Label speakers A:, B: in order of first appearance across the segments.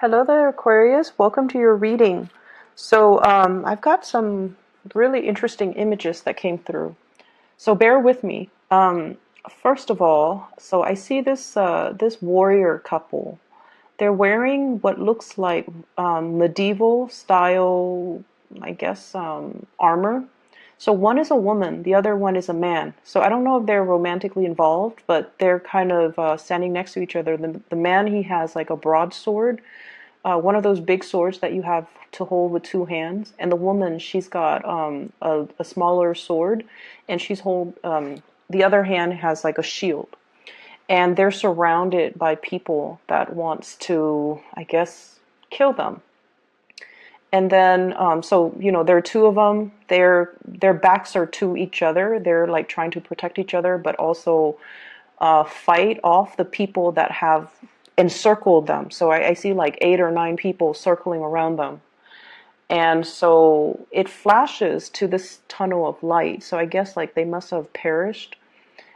A: Hello there, Aquarius. Welcome to your reading. I've got some really interesting images that came through. So bear with me. First of all, so I see this warrior couple. They're wearing what looks like medieval style, I guess, armor. So one is a woman, the other one is a man. So I don't know if they're romantically involved, but they're kind of standing next to each other. The man, he has like a broadsword, one of those big swords that you have to hold with two hands, and the woman, she's got a smaller sword, and the other hand has like a shield, and they're surrounded by people that wants to, I guess, kill them. And then, there are two of them. Their backs are to each other. They're like trying to protect each other, but also fight off the people that have encircled them. So I see like 8 or 9 people circling around them. And so it flashes to this tunnel of light. So I guess like they must have perished.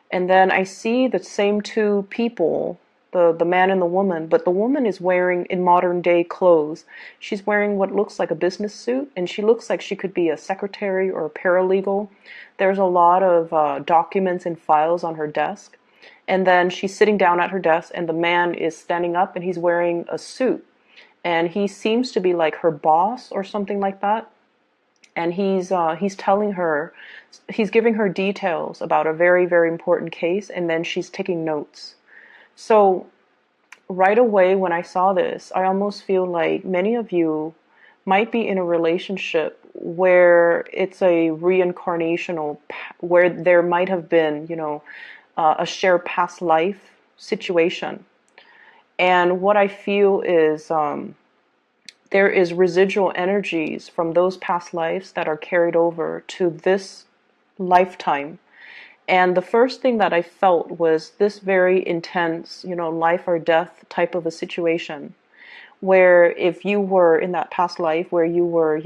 A: And then I see the same two people, the man and the woman, but the woman is wearing in modern day clothes. She's wearing what looks like a business suit, and she looks like she could be a secretary or a paralegal. There's a lot of documents and files on her desk. And then she's sitting down at her desk, and the man is standing up, and he's wearing a suit. And he seems to be like her boss or something like that. And he's telling her, he's giving her details about a very, very important case, and then she's taking notes. So right away when I saw this, I almost feel like many of you might be in a relationship where it's a reincarnational, where there might have been, a shared past life situation. And what I feel is there is residual energies from those past lives that are carried over to this lifetime. And the first thing that I felt was this very intense, life or death type of a situation, where if you were in that past life where you were,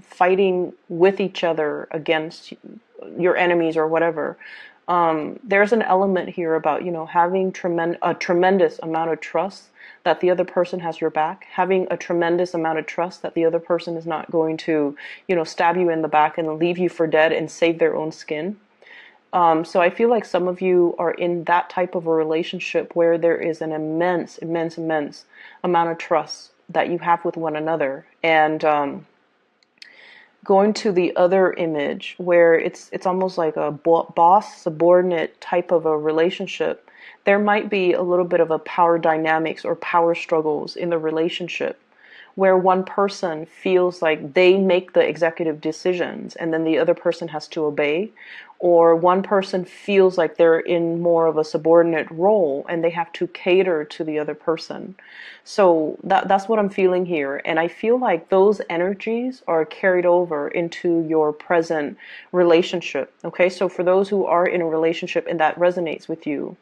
A: fighting with each other against your enemies or whatever, there's an element here about, having a tremendous amount of trust that the other person has your back, having a tremendous amount of trust that the other person is not going to, stab you in the back and leave you for dead and save their own skin. So I feel like some of you are in that type of a relationship where there is an immense, immense, immense amount of trust that you have with one another. And going to the other image where it's almost like a boss subordinate type of a relationship, there might be a little bit of a power dynamics or power struggles in the relationship, where one person feels like they make the executive decisions and then the other person has to obey, or one person feels like they're in more of a subordinate role and they have to cater to the other person. So that's what I'm feeling here, and I feel like those energies are carried over into your present relationship. Okay, so for those who are in a relationship and that resonates with you,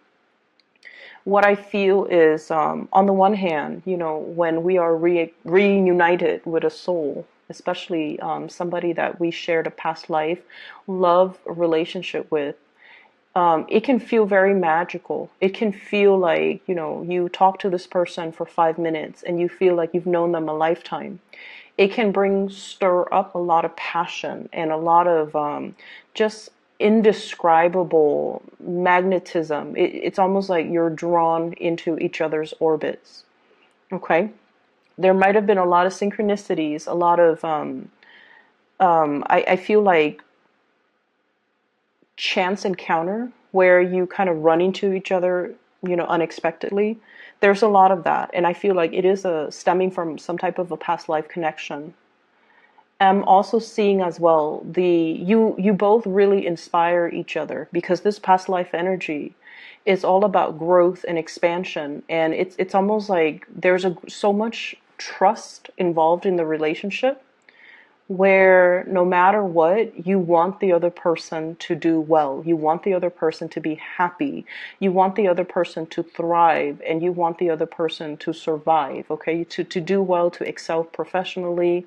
A: what I feel is, on the one hand, when we are reunited with a soul, especially somebody that we shared a past life, love relationship with, it can feel very magical. It can feel like, you talk to this person for 5 minutes and you feel like you've known them a lifetime. It can stir up a lot of passion and a lot of just indescribable magnetism. It's almost like you're drawn into each other's orbits. Okay? There might have been a lot of synchronicities, a lot of, I feel like chance encounter where you kind of run into each other, unexpectedly. There's a lot of that. And I feel like it is stemming from some type of a past life connection. I'm also seeing as well you both really inspire each other, because this past life energy is all about growth and expansion, and it's almost like there's so much trust involved in the relationship, where no matter what, you want the other person to do well, you want the other person to be happy, you want the other person to thrive, and you want the other person to survive. Okay, to do well, to excel professionally.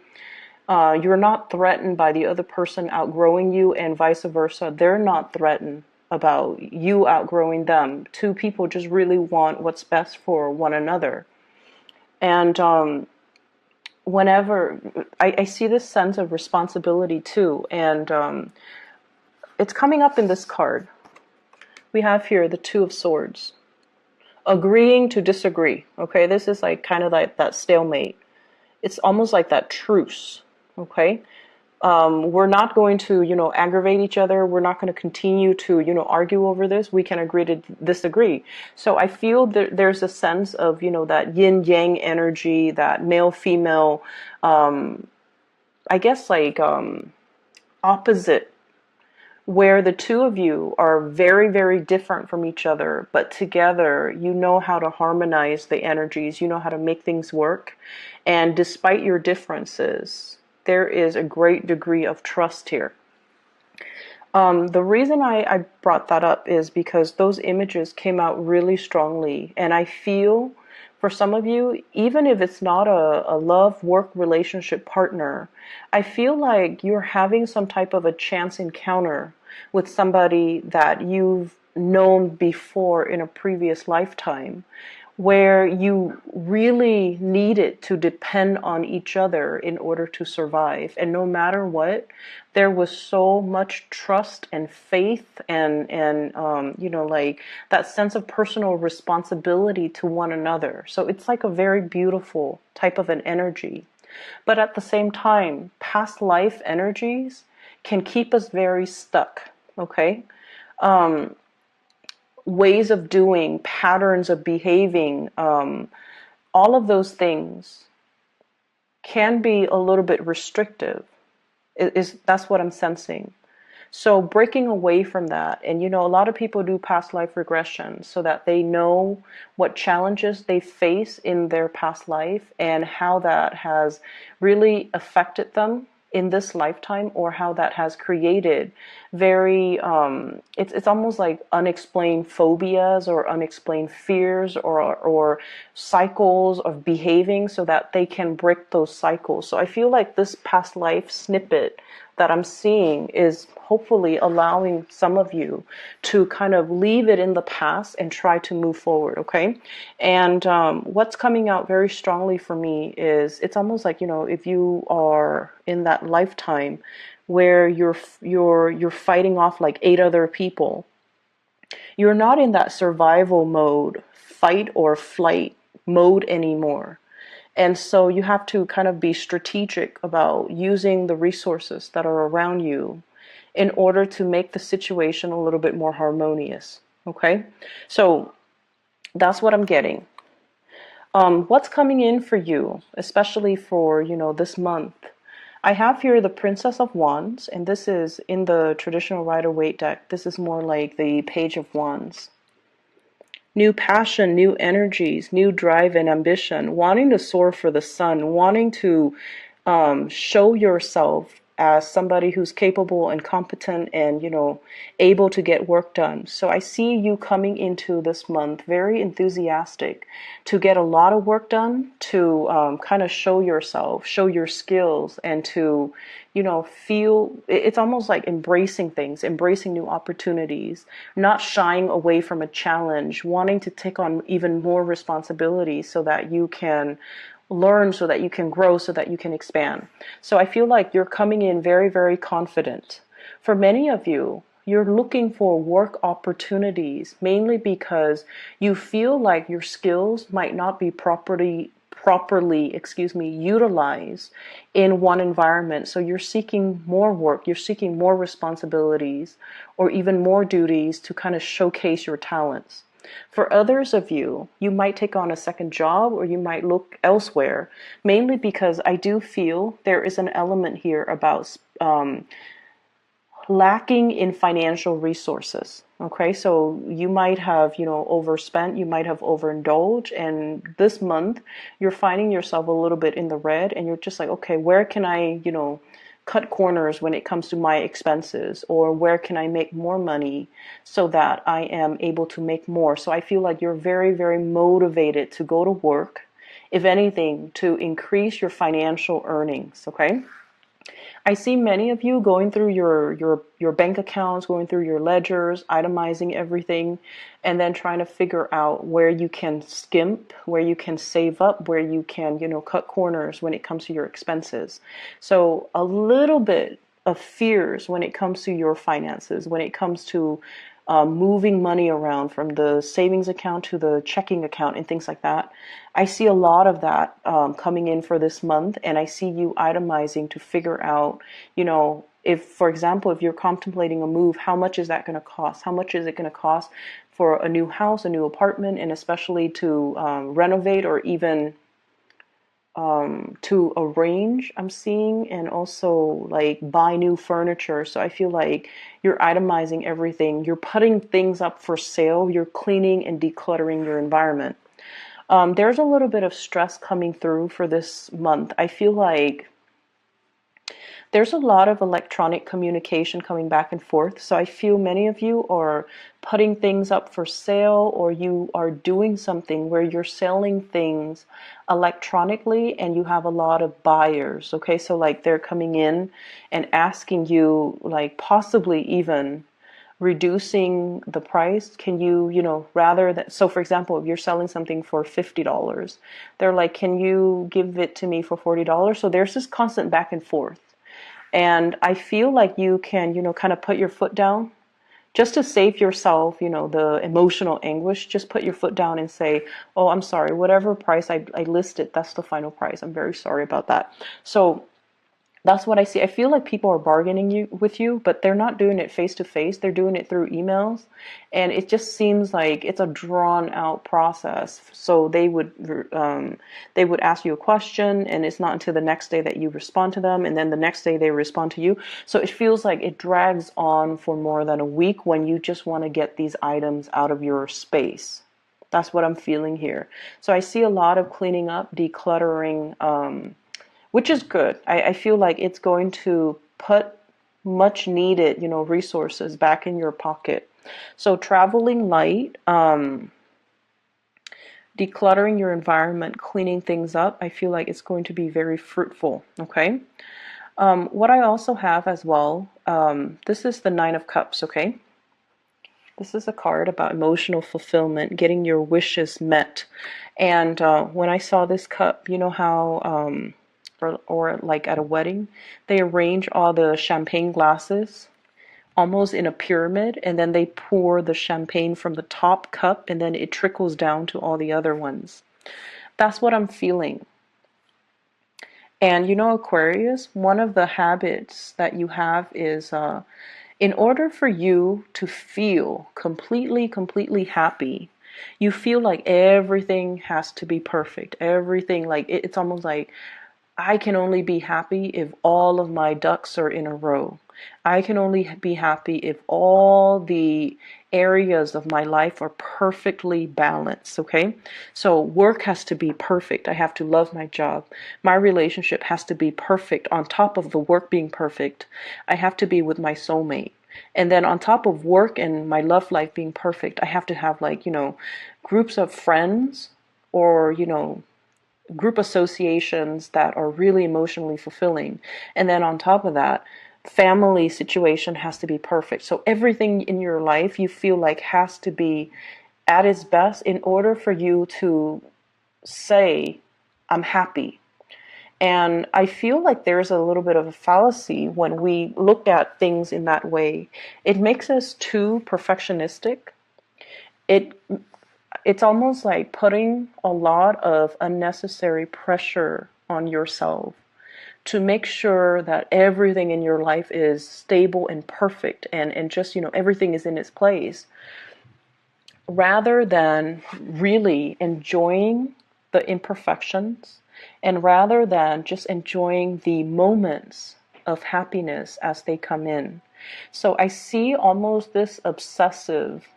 A: You're not threatened by the other person outgrowing you, and vice versa. They're not threatened about you outgrowing them. Two people just really want what's best for one another. And whenever I see this sense of responsibility too, and it's coming up in this card. We have here the Two of Swords. Agreeing to disagree. Okay, this is like kind of like that stalemate. It's almost like that truce. Okay, we're not going to, aggravate each other. We're not going to continue to, argue over this. We can agree to disagree. So I feel that there's a sense of, that yin yang energy, that male female, I guess like opposite, where the two of you are very, very different from each other, but together you know how to harmonize the energies, you know how to make things work. And despite your differences, there is a great degree of trust here. The reason I brought that up is because those images came out really strongly, and I feel for some of you, even if it's not a love, work, relationship partner, I feel like you're having some type of a chance encounter with somebody that you've known before in a previous lifetime, where you really needed to depend on each other in order to survive. And no matter what, there was so much trust and faith and like that sense of personal responsibility to one another. So it's like a very beautiful type of an energy. But at the same time, past life energies can keep us very stuck, okay? Ways of doing, patterns of behaving, all of those things can be a little bit restrictive. That's what I'm sensing. So breaking away from that, and a lot of people do past life regression so that they know what challenges they face in their past life and how that has really affected them in this lifetime, or how that has created very it's almost like unexplained phobias or unexplained fears or cycles of behaving, so that they can break those cycles. So I feel like this past life snippet that I'm seeing is hopefully allowing some of you to kind of leave it in the past and try to move forward, okay? And what's coming out very strongly for me is it's almost like, if you are in that lifetime where you're fighting off like 8 other people, you're not in that survival mode, fight or flight mode anymore. And so you have to kind of be strategic about using the resources that are around you in order to make the situation a little bit more harmonious. Okay? So that's what I'm getting. What's coming in for you, especially for, this month? I have here the Princess of Wands, and this is in the traditional Rider-Waite deck. This is more like the Page of Wands. New passion, new energies, new drive and ambition, wanting to soar for the sun, wanting to show yourself as somebody who's capable and competent and, able to get work done. So I see you coming into this month very enthusiastic to get a lot of work done, to kind of show yourself, show your skills, and to, feel, it's almost like embracing things, embracing new opportunities, not shying away from a challenge, wanting to take on even more responsibility so that you can learn, so that you can grow, so that you can expand. So I feel like you're coming in very, very confident. For many of you, you're looking for work opportunities, mainly because you feel like your skills might not be properly utilized in one environment. So you're seeking more work, you're seeking more responsibilities, or even more duties to kind of showcase your talents. For others of you, you might take on a second job, or you might look elsewhere, mainly because I do feel there is an element here about lacking in financial resources. Okay, so you might have, overspent, you might have overindulged, and this month you're finding yourself a little bit in the red, and you're just like, okay, where can I, cut corners when it comes to my expenses, or where can I make more money so that I am able to make more? So I feel like you're very, very motivated to go to work, if anything, to increase your financial earnings, okay? I see many of you going through your bank accounts, going through your ledgers, itemizing everything, and then trying to figure out where you can skimp, where you can save up, where you can, cut corners when it comes to your expenses. So a little bit of fears when it comes to your finances, when it comes to moving money around from the savings account to the checking account and things like that. I see a lot of that coming in for this month, and I see you itemizing to figure out, if, for example, if you're contemplating a move, how much is that going to cost? How much is it going to cost for a new house, a new apartment, and especially to renovate or even to arrange, I'm seeing, and also like buy new furniture. So I feel like you're itemizing everything. You're putting things up for sale. You're cleaning and decluttering your environment. There's a little bit of stress coming through for this month. I feel like there's a lot of electronic communication coming back and forth. So I feel many of you are putting things up for sale, or you are doing something where you're selling things electronically and you have a lot of buyers. Okay, so like they're coming in and asking you, like possibly even reducing the price. Can you, rather that, so for example, if you're selling something for $50, they're like, can you give it to me for $40? So there's this constant back and forth. And I feel like you can, kind of put your foot down just to save yourself, the emotional anguish. Just put your foot down and say, oh, I'm sorry, whatever price I listed, that's the final price. I'm very sorry about that. So that's what I see. I feel like people are bargaining with you, but they're not doing it face to face. They're doing it through emails. And it just seems like it's a drawn out process. So they would ask you a question, and it's not until the next day that you respond to them. And then the next day they respond to you. So it feels like it drags on for more than a week when you just want to get these items out of your space. That's what I'm feeling here. So I see a lot of cleaning up, decluttering, which is good. I feel like it's going to put much needed, resources back in your pocket. So traveling light, decluttering your environment, cleaning things up, I feel like it's going to be very fruitful. Okay. What I also have as well, this is the Nine of Cups. Okay. This is a card about emotional fulfillment, getting your wishes met. And when I saw this cup, you know how or like at a wedding, they arrange all the champagne glasses almost in a pyramid, and then they pour the champagne from the top cup, and then it trickles down to all the other ones. That's what I'm feeling. And Aquarius, one of the habits that you have is in order for you to feel completely happy, you feel like everything has to be perfect. Everything, like it's almost like I can only be happy if all of my ducks are in a row. I can only be happy if all the areas of my life are perfectly balanced, okay? So work has to be perfect. I have to love my job. My relationship has to be perfect. On top of the work being perfect, I have to be with my soulmate. And then on top of work and my love life being perfect, I have to have groups of friends or, group associations that are really emotionally fulfilling. And then on top of that, family situation has to be perfect. So everything in your life you feel like has to be at its best in order for you to say, I'm happy. And I feel like there's a little bit of a fallacy when we look at things in that way. It makes us too perfectionistic. It's almost like putting a lot of unnecessary pressure on yourself to make sure that everything in your life is stable and perfect and just, everything is in its place, rather than really enjoying the imperfections, and rather than just enjoying the moments of happiness as they come in. So I see almost this obsessive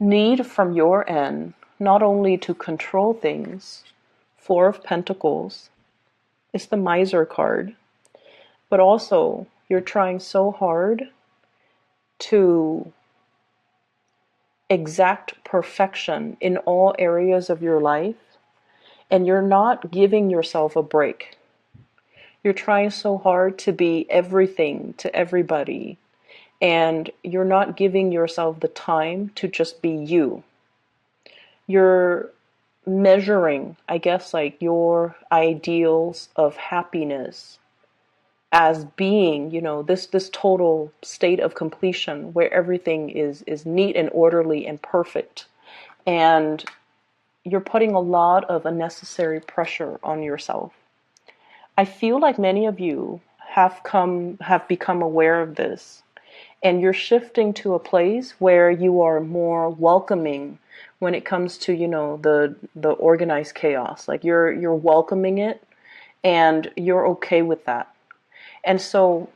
A: need from your end, not only to control things. Four of Pentacles is the Miser card, but also you're trying so hard to exact perfection in all areas of your life, and you're not giving yourself a break. You're trying so hard to be everything to everybody, and you're not giving yourself the time to just be you. You're measuring, I guess, like your ideals of happiness as being, this total state of completion where everything is neat and orderly and perfect. And you're putting a lot of unnecessary pressure on yourself. I feel like many of you have become aware of this, and you're shifting to a place where you are more welcoming when it comes to, the organized chaos. Like you're welcoming it, and you're okay with that. And so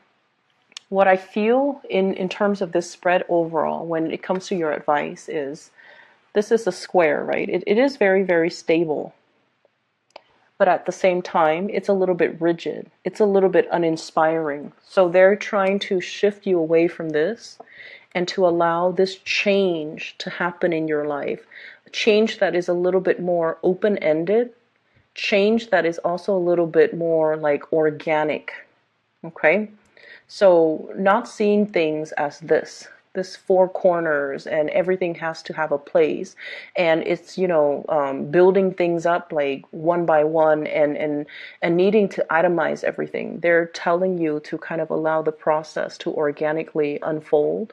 A: what I feel in terms of this spread overall, when it comes to your advice, is this is a square, right? It is very, very stable. But at the same time, it's a little bit rigid. It's a little bit uninspiring. So they're trying to shift you away from this and to allow this change to happen in your life. A change that is a little bit more open-ended. Change that is also a little bit more like organic. Okay? So not seeing things as this four corners and everything has to have a place, and it's building things up like one by one and needing to itemize everything. They're telling you to kind of allow the process to organically unfold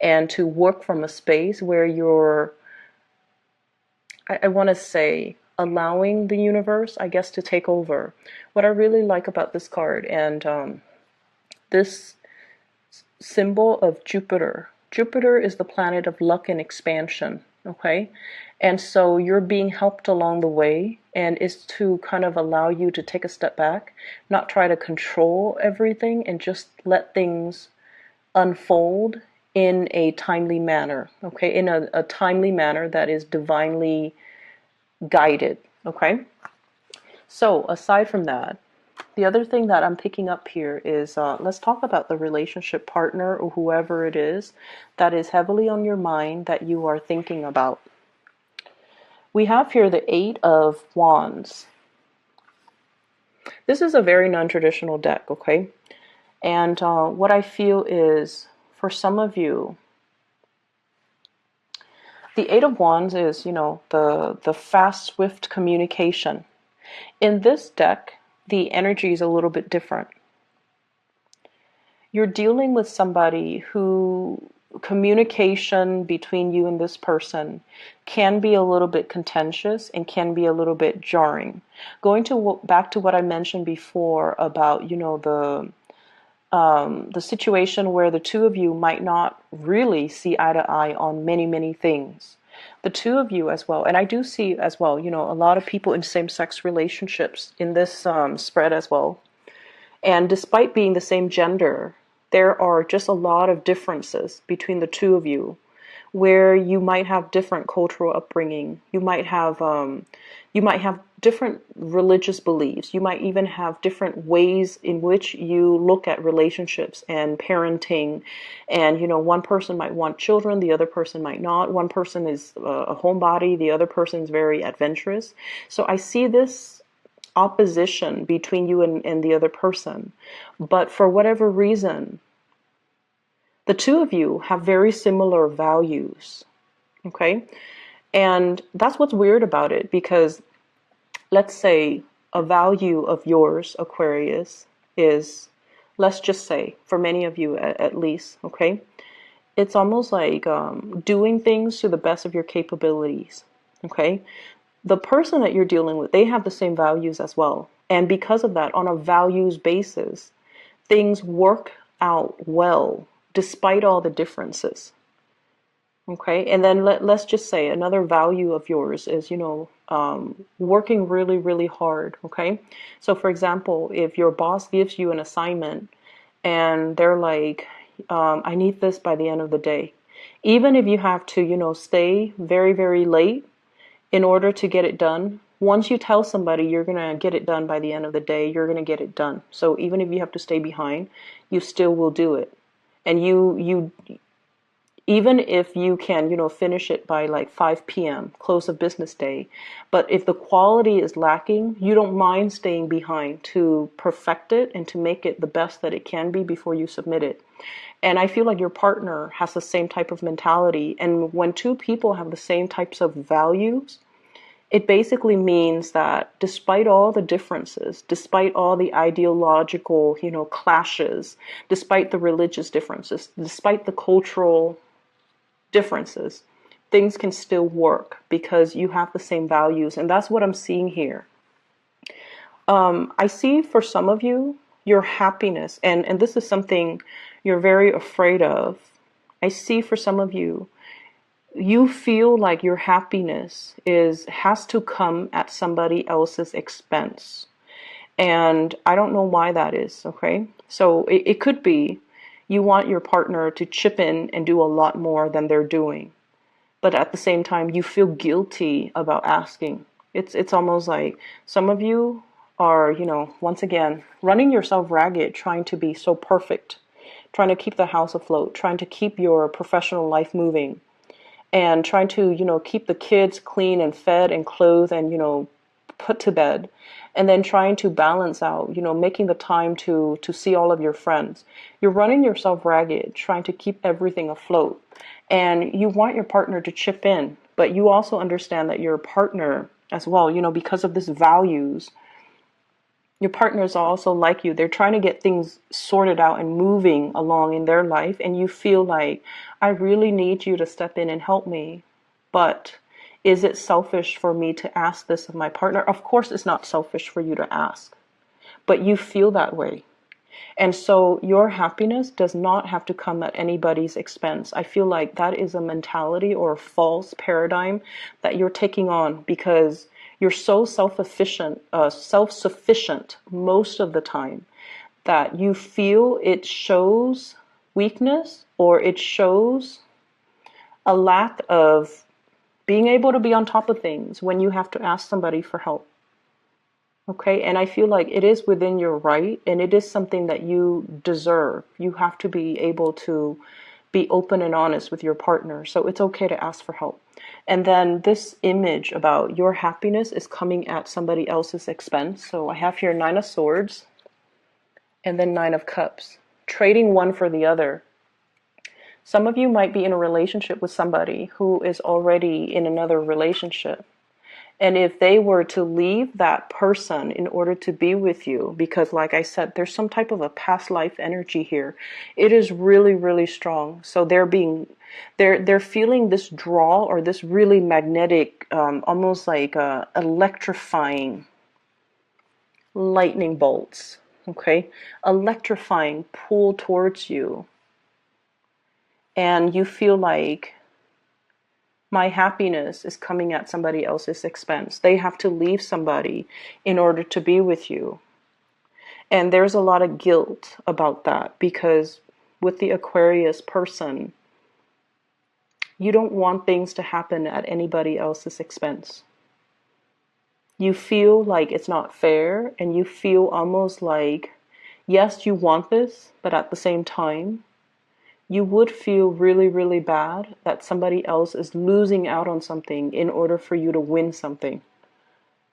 A: and to work from a space where you're, I want to say, allowing the universe, I guess, to take over. What I really like about this card and this symbol of Jupiter. Jupiter is the planet of luck and expansion, okay? And so you're being helped along the way, and it's to kind of allow you to take a step back, not try to control everything, and just let things unfold in a timely manner, okay? In a timely manner that is divinely guided, okay? So aside from that, the other thing that I'm picking up here is let's talk about the relationship partner or whoever it is that is heavily on your mind that you are thinking about. We have here the Eight of Wands. This is a very non-traditional deck, okay? And what I feel is, for some of you, the Eight of Wands is, the fast, swift communication. In this deck, the energy is a little bit different. You're dealing with somebody who communication between you and this person can be a little bit contentious and can be a little bit jarring. Going to back to what I mentioned before about, the situation where the two of you might not really see eye to eye on many, many things. The two of you as well, and I do see as well, a lot of people in same-sex relationships in this spread as well. And despite being the same gender, there are just a lot of differences between the two of you, where you might have different cultural upbringing. You might have different religious beliefs. You might even have different ways in which you look at relationships and parenting. And, one person might want children, the other person might not. One person is a homebody, the other person is very adventurous. So I see this opposition between you and the other person. But for whatever reason, the two of you have very similar values. Okay? And that's what's weird about it, because let's say a value of yours, Aquarius, is, let's just say, for many of you at least, okay, it's almost like doing things to the best of your capabilities, okay? The person that you're dealing with, they have the same values as well. And because of that, on a values basis, things work out well, despite all the differences. Okay, and then let's just say another value of yours is, working really, really hard. Okay, so for example, if your boss gives you an assignment and they're like, I need this by the end of the day, even if you have to, stay very, very late in order to get it done, once you tell somebody you're going to get it done by the end of the day, you're going to get it done. So even if you have to stay behind, you still will do it. And even if you can, finish it by like 5 p.m., close of business day. But if the quality is lacking, you don't mind staying behind to perfect it and to make it the best that it can be before you submit it. And I feel like your partner has the same type of mentality. And when two people have the same types of values, it basically means that despite all the differences, despite all the ideological, clashes, despite the religious differences, despite the cultural differences, things can still work because you have the same values. And that's what I'm seeing here. I see for some of you, your happiness, and this is something you're very afraid of. I see for some of you, you feel like your happiness has to come at somebody else's expense. And I don't know why that is, okay? So it could be you want your partner to chip in and do a lot more than they're doing. But at the same time, you feel guilty about asking. It's almost like some of you are, once again, running yourself ragged, trying to be so perfect, trying to keep the house afloat, trying to keep your professional life moving, and trying to, keep the kids clean and fed and clothed and, put to bed. And then trying to balance out, making the time to see all of your friends. You're running yourself ragged, trying to keep everything afloat. And you want your partner to chip in, but you also understand that your partner as well, because of this values, your partners are also like you. They're trying to get things sorted out and moving along in their life. And you feel like, I really need you to step in and help me. But is it selfish for me to ask this of my partner? Of course, it's not selfish for you to ask, but you feel that way. And so your happiness does not have to come at anybody's expense. I feel like that is a mentality or a false paradigm that you're taking on because you're so self-sufficient most of the time that you feel it shows weakness or it shows a lack of being able to be on top of things when you have to ask somebody for help. Okay, and I feel like it is within your right and it is something that you deserve. You have to be able to be open and honest with your partner. So it's okay to ask for help. And then this image about your happiness is coming at somebody else's expense. So I have here 9 of Swords and then 9 of Cups, trading one for the other. Some of you might be in a relationship with somebody who is already in another relationship. And if they were to leave that person in order to be with you, because like I said, there's some type of a past life energy here. It is really, really strong. So they're feeling this draw or this really magnetic, almost like electrifying lightning bolts. Okay, electrifying pull towards you. And you feel like my happiness is coming at somebody else's expense. They have to leave somebody in order to be with you. And there's a lot of guilt about that because with the Aquarius person, you don't want things to happen at anybody else's expense. You feel like it's not fair and you feel almost like, yes, you want this, but at the same time, you would feel really, really bad that somebody else is losing out on something in order for you to win something.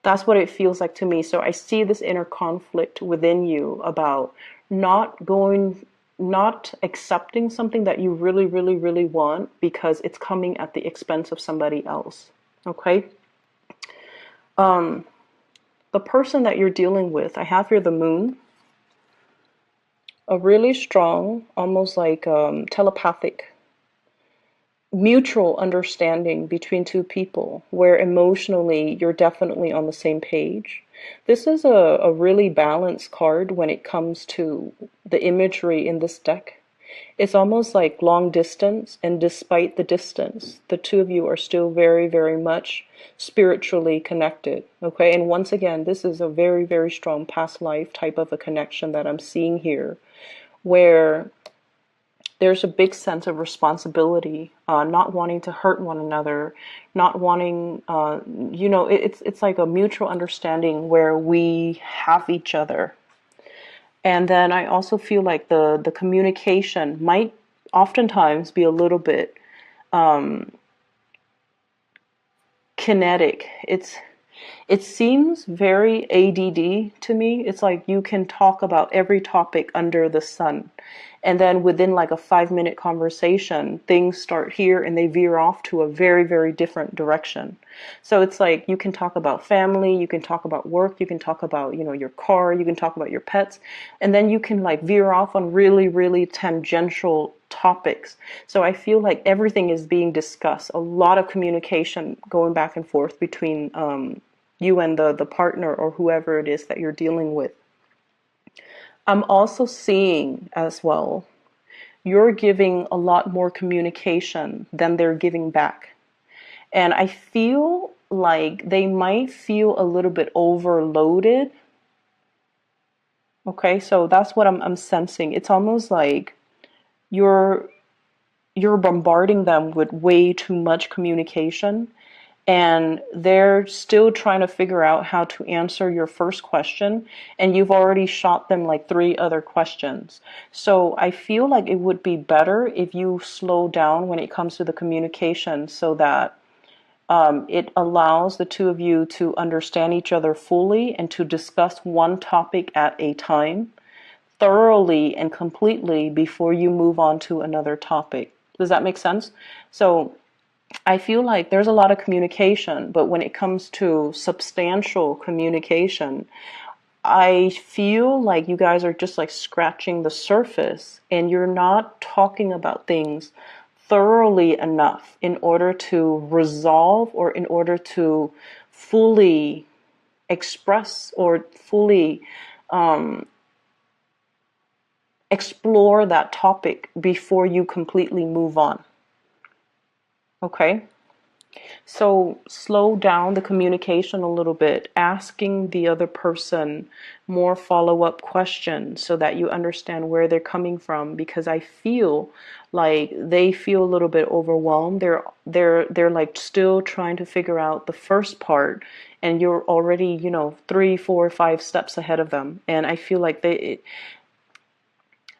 A: That's what it feels like to me. So I see this inner conflict within you about not accepting something that you really, really, really want because it's coming at the expense of somebody else. Okay? The person that you're dealing with, I have here the Moon. A really strong, almost like telepathic, mutual understanding between two people where emotionally you're definitely on the same page. This is a really balanced card when it comes to the imagery in this deck. It's almost like long distance, and despite the distance, the two of you are still very, very much spiritually connected. Okay, and once again, this is a very, very strong past life type of a connection that I'm seeing here, where there's a big sense of responsibility, not wanting to hurt one another, not wanting, it's like a mutual understanding where we have each other. And then I also feel like the communication might oftentimes be a little bit um, kinetic. It seems very ADD to me. It's like you can talk about every topic under the sun. And then within like a 5-minute conversation, things start here and they veer off to a very, very different direction. So it's like you can talk about family, you can talk about work, you can talk about, your car, you can talk about your pets, and then you can like veer off on really, really tangential topics. So I feel like everything is being discussed, a lot of communication going back and forth between you and the partner or whoever it is that you're dealing with. I'm also seeing as well, you're giving a lot more communication than they're giving back. And I feel like they might feel a little bit overloaded. Okay, so that's what I'm sensing. It's almost like you're bombarding them with way too much communication, and they're still trying to figure out how to answer your first question, and you've already shot them like 3 other questions. So I feel like it would be better if you slow down when it comes to the communication, so that it allows the two of you to understand each other fully and to discuss one topic at a time, thoroughly and completely, before you move on to another topic. Does that make sense? So I feel like there's a lot of communication, but when it comes to substantial communication, I feel like you guys are just like scratching the surface, and you're not talking about things thoroughly enough in order to resolve, or in order to fully express or fully explore that topic before you completely move on. Okay? So slow down the communication a little bit, asking the other person more follow-up questions so that you understand where they're coming from, because I feel like they feel a little bit overwhelmed. They're like still trying to figure out the first part, and you're already, 3, 4, 5 steps ahead of them. And I feel like they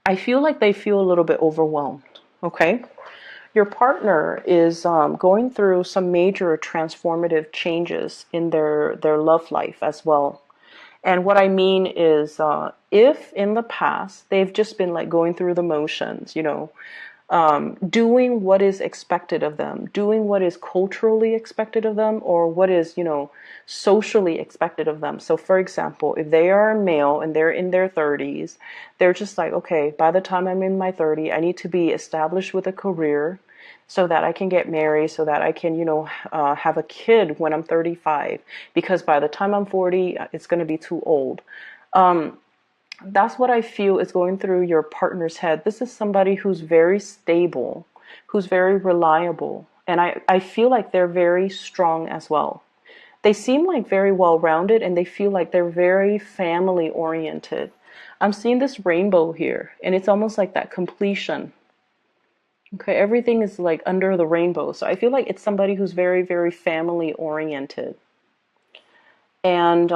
A: feel a little bit overwhelmed. Okay? Your partner is going through some major transformative changes in their love life as well. And what I mean is, if in the past they've just been like going through the motions, doing what is expected of them, doing what is culturally expected of them, or what is, socially expected of them. So for example, if they are a male and they're in their 30s, they're just like, okay, by the time I'm in my 30s, I need to be established with a career so that I can get married, so that I can, have a kid when I'm 35, because by the time I'm 40, it's going to be too old. That's what I feel is going through your partner's head. This is somebody who's very stable, who's very reliable. And I feel like they're very strong as well. They seem like very well-rounded, and they feel like they're very family-oriented. I'm seeing this rainbow here, and it's almost like that completion. Okay, everything is like under the rainbow. So I feel like it's somebody who's very, very family-oriented. And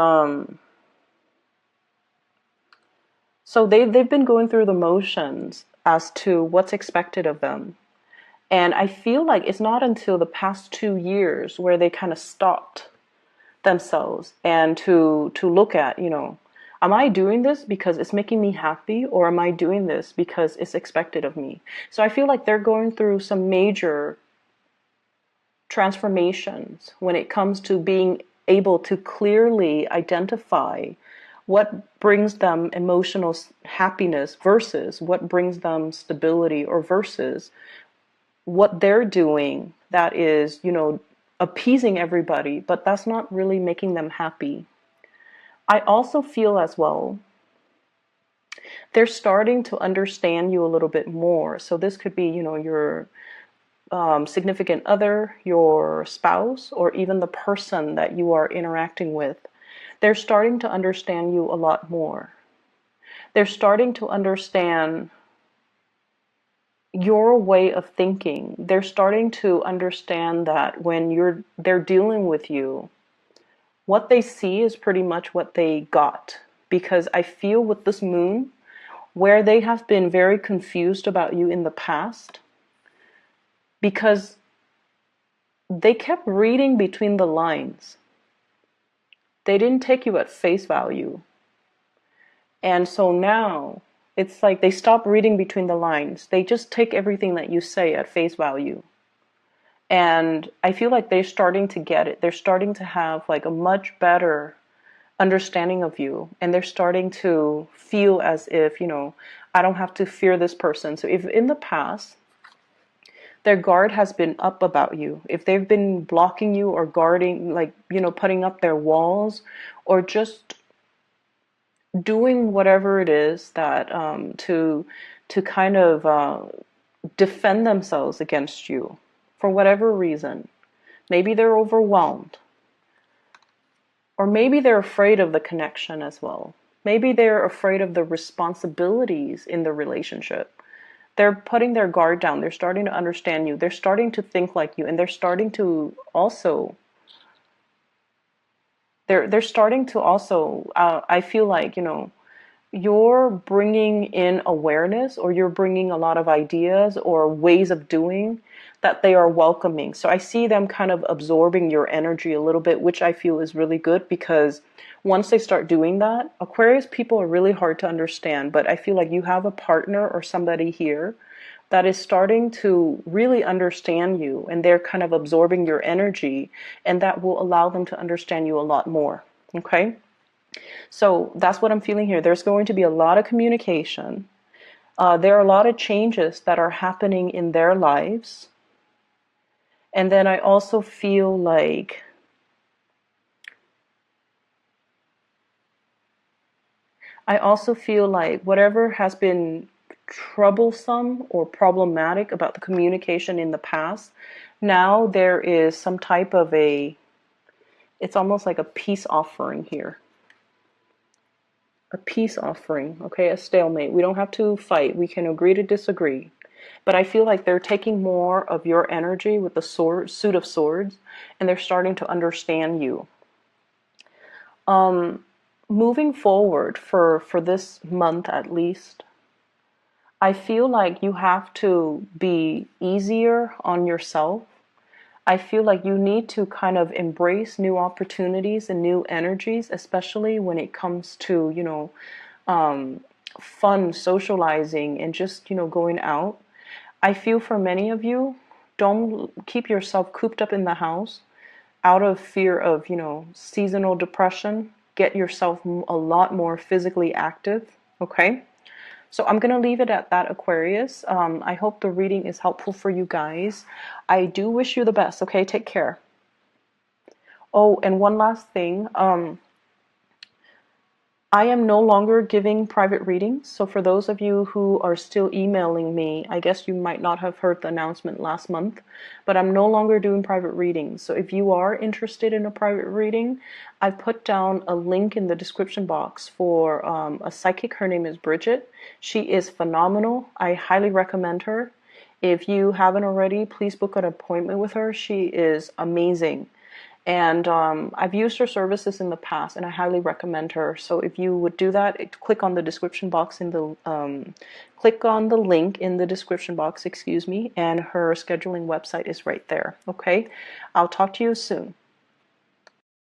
A: so they've been going through the motions as to what's expected of them. And I feel like it's not until the past 2 years where they kind of stopped themselves and to look at, am I doing this because it's making me happy, or am I doing this because it's expected of me? So I feel like they're going through some major transformations when it comes to being able to clearly identify what brings them emotional happiness versus what brings them stability, or versus what they're doing that is, appeasing everybody, but that's not really making them happy. I also feel as well, they're starting to understand you a little bit more. So this could be, your significant other, your spouse, or even the person that you are interacting with. They're starting to understand you a lot more. They're starting to understand your way of thinking. They're starting to understand that when they're dealing with you, what they see is pretty much what they got. Because I feel with this moon, where they have been very confused about you in the past, because they kept reading between the lines. They didn't take you at face value. And so now it's like they stop reading between the lines. They just take everything that you say at face value. And I feel like they're starting to get it. They're starting to have like a much better understanding of you. And they're starting to feel as if, I don't have to fear this person. So if in the past, their guard has been up about you, if they've been blocking you or guarding, like, putting up their walls or just doing whatever it is that to kind of defend themselves against you for whatever reason. Maybe they're overwhelmed, or maybe they're afraid of the connection as well. Maybe they're afraid of the responsibilities in the relationship. They're putting their guard down. They're starting to understand you. They're starting to think like you, and they're starting to also. They're starting to also. I feel like you're bringing in awareness, or you're bringing a lot of ideas or ways of doing that they are welcoming. So I see them kind of absorbing your energy a little bit, which I feel is really good, because once they start doing that, Aquarius people are really hard to understand, but I feel like you have a partner or somebody here that is starting to really understand you, and they're kind of absorbing your energy, and that will allow them to understand you a lot more. Okay? So that's what I'm feeling here. There's going to be a lot of communication. There are a lot of changes that are happening in their lives. And then I also feel like whatever has been troublesome or problematic about the communication in the past, now there is some type of it's almost like a peace offering here. A peace offering, okay, a stalemate. We don't have to fight. We can agree to disagree. But I feel like they're taking more of your energy with the suit of swords, and they're starting to understand you. Moving forward for this month at least, I feel like you have to be easier on yourself. I feel like you need to kind of embrace new opportunities and new energies, especially when it comes to, fun, socializing, and just, going out. I feel for many of you, don't keep yourself cooped up in the house out of fear of, seasonal depression. Get yourself a lot more physically active, okay? So I'm going to leave it at that, Aquarius. I hope the reading is helpful for you guys. I do wish you the best, okay? Take care. Oh, and one last thing. I am no longer giving private readings. So for those of you who are still emailing me, I guess you might not have heard the announcement last month, but I'm no longer doing private readings. So if you are interested in a private reading, I've put down a link in the description box for a psychic. Her name is Bridget. She is phenomenal. I highly recommend her. If you haven't already, please book an appointment with her. She is amazing. And I've used her services in the past, and I highly recommend her. So if you would do that, click on the description box click on the link in the description box, excuse me, and her scheduling website is right there. Okay, I'll talk to you soon.